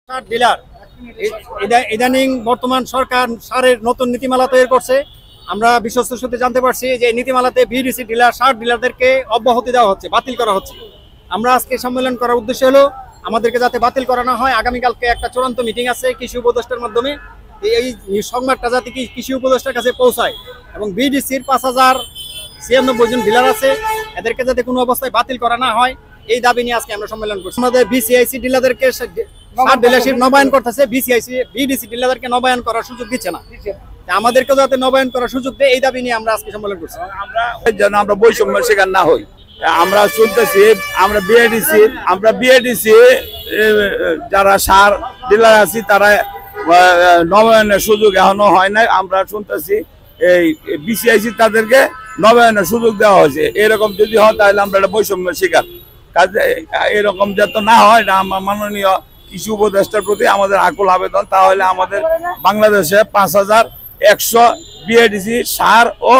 সার dealer ইদানিং বর্তমান সরকার সারের নতুন নীতিমালা তৈরি করছে। আমরা বিশ্বস্ত সূত্রে জানতে পারছি যে নীতিমালাতে বিডিসি ডিলার সার ডিলারদেরকে অব্যাহতি দেওয়া হচ্ছে, বাতিল করা হচ্ছে। আমরা আজকে সম্মেলন করার উদ্দেশ্য হলো আমাদেরকে যাতে বাতিল করা না হয়। আগামীকালকে একটা চূড়ান্ত মিটিং আছে কৃষি উপদেষ্টার মাধ্যমে, এই সংবাদটা যাতে কৃষি উপদেষ্টার কাছে পৌঁছায় এবং বিডিসির 5096 জন ডিলার আছে, এদেরকে যাতে কোনো অবস্থায় বাতিল করা না হয়, এই দাবি নিয়ে আজকে আমরা সম্মেলন করছি। আমাদের বিসিআইসি ডিলারদেরকে সার ডিলারশিপ নবায়ন করতেছে, বিডিসি ডিলারদেরকে নবায়ন করার সুযোগ দিচ্ছে না। আমাদেরকেও যাতে নবায়ন করার সুযোগ দেয়, এই দাবি নিয়ে আমরা আজকে সম্মেলন করছি। আমরা বৈষম্যের শিকার না হই। আমরা শুনতেছি আমরা বিএডিসি যারা সার ডিলার আছি তারা নবায়নের সুযোগ এখনো হয় নাই। আমরা শুনতেছি এই বিসিআইসি তাদেরকে নবায়নের সুযোগ দেওয়া হয়েছে। এরকম যদি হয় তাহলে আমরা একটা বৈষম্যের শিকার। কাজে এরকম যাতে না হয়, না আমার মাননীয় কৃষি উপদেষ্টার প্রতি আমাদের আকুল আবেদন। তাহলে আমাদের বাংলাদেশে 5100 বিএডিসি সার ও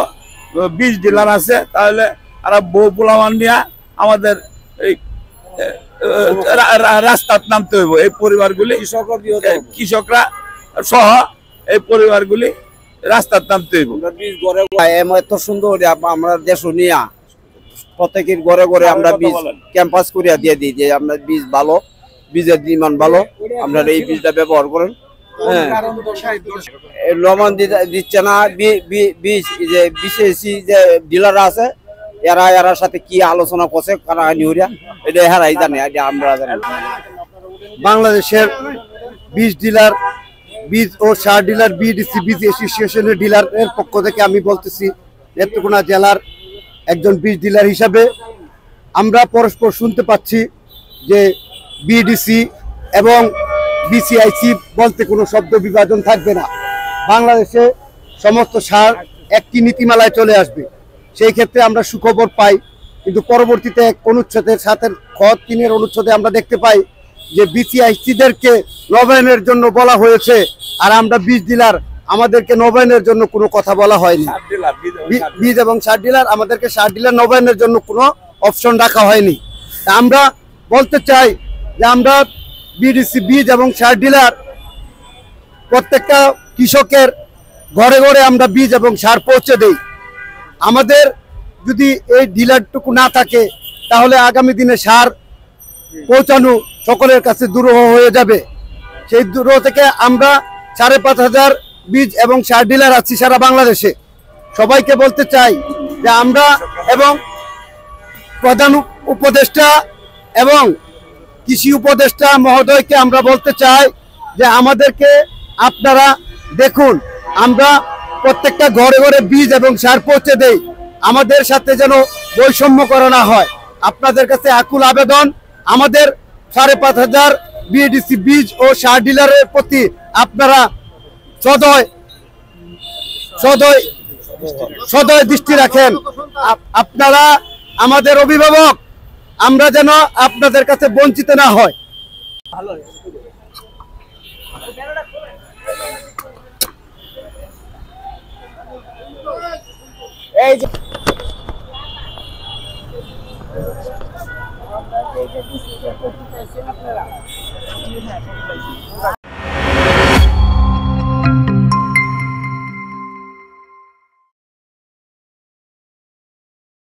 বীজ ডিলার আছে, তাহলে তারা বহু পোলামান নিয়ে আমাদের এই রাস্তার নামতে হইব। এই পরিবারগুলি কৃষকরা সহ এই পরিবারগুলি রাস্তার নামতে হইব। এত সুন্দর আমরা দেশ নিয়া প্রত্যেকের ঘরে ঘরে আমরা বীজ ক্যাম্পাস করিয়া দিয়ে দিই যে আমরা বীজ ভালো, বীজের ডিমান্ড ভালো, আপনারা এই বীজটা ব্যবহার করেন। লবণ দিচ্ছে না বীজ, যে বিসিআইসি যে ডিলার আছে এরা সাথে কি আলোচনা করছে কারাহানি হইয়া, এটা হেরাই জানে, এটা আমরা জানি। বাংলাদেশের বীজ ডিলার, বীজ ও সার ডিলার বিডিসি বীজ অ্যাসোসিয়েশনের ডিলারের পক্ষ থেকে আমি বলতেছি, নেত্রকোনা জেলার একজন বীজ ডিলার হিসাবে আমরা পরস্পর শুনতে পাচ্ছি যে বিডিসি এবং বিসিআইসি বলতে কোনো শব্দ বিভাজন থাকবে না। বাংলাদেশে সমস্ত সার একটি নীতিমালায় চলে আসবে। সেই ক্ষেত্রে আমরা সুখবর পাই, কিন্তু পরবর্তীতে এক অনুচ্ছেদের সাথে খ3 অনুচ্ছেদে আমরা দেখতে পাই যে বিসিআইসিদেরকে নবায়নের জন্য বলা হয়েছে, আর আমরা বীজ ডিলার আমাদেরকে নবায়নের জন্য কোনো কথা বলা হয়নি। বীজ এবং সার ডিলার আমাদেরকে সার ডিলার নবায়নের জন্য কোনো অপশন রাখা হয়নি। আমরা বলতে চাই যে আমরা বিডিসি বীজ এবং সার ডিলার প্রত্যেকটা কৃষকের ঘরে ঘরে আমরা বীজ এবং সার পৌঁছে দেই। আমাদের যদি এই ডিলারটুকু না থাকে তাহলে আগামী দিনে সার পৌঁছানো সকলের কাছে দুরূহ হয়ে যাবে। সেই দুরূহ থেকে আমরা 5500 বীজ এবং সার ডিলার আছি সারা বাংলাদেশে। সবাইকে বলতে চাই যে আমরা এবং প্রধান উপদেষ্টা এবং কৃষি উপদেষ্টা মহোদয়কে আমরা বলতে চাই যে আমাদেরকে আপনারা দেখুন, আমরা প্রত্যেকটা ঘরে ঘরে বীজ এবং সার পৌঁছে দেই, আমাদের সাথে যেন বৈষম্য করা না হয়। আপনাদের কাছে আকুল আবেদন, আমাদের 5500 বিডিসি বীজ ও সার ডিলারের প্রতি আপনারা সদয় দৃষ্টি রাখেন। আপনারা আমাদের অভিভাবক, আমরা যেন আপনাদের কাছে বঞ্চিত না হয়। এই যে আপনারা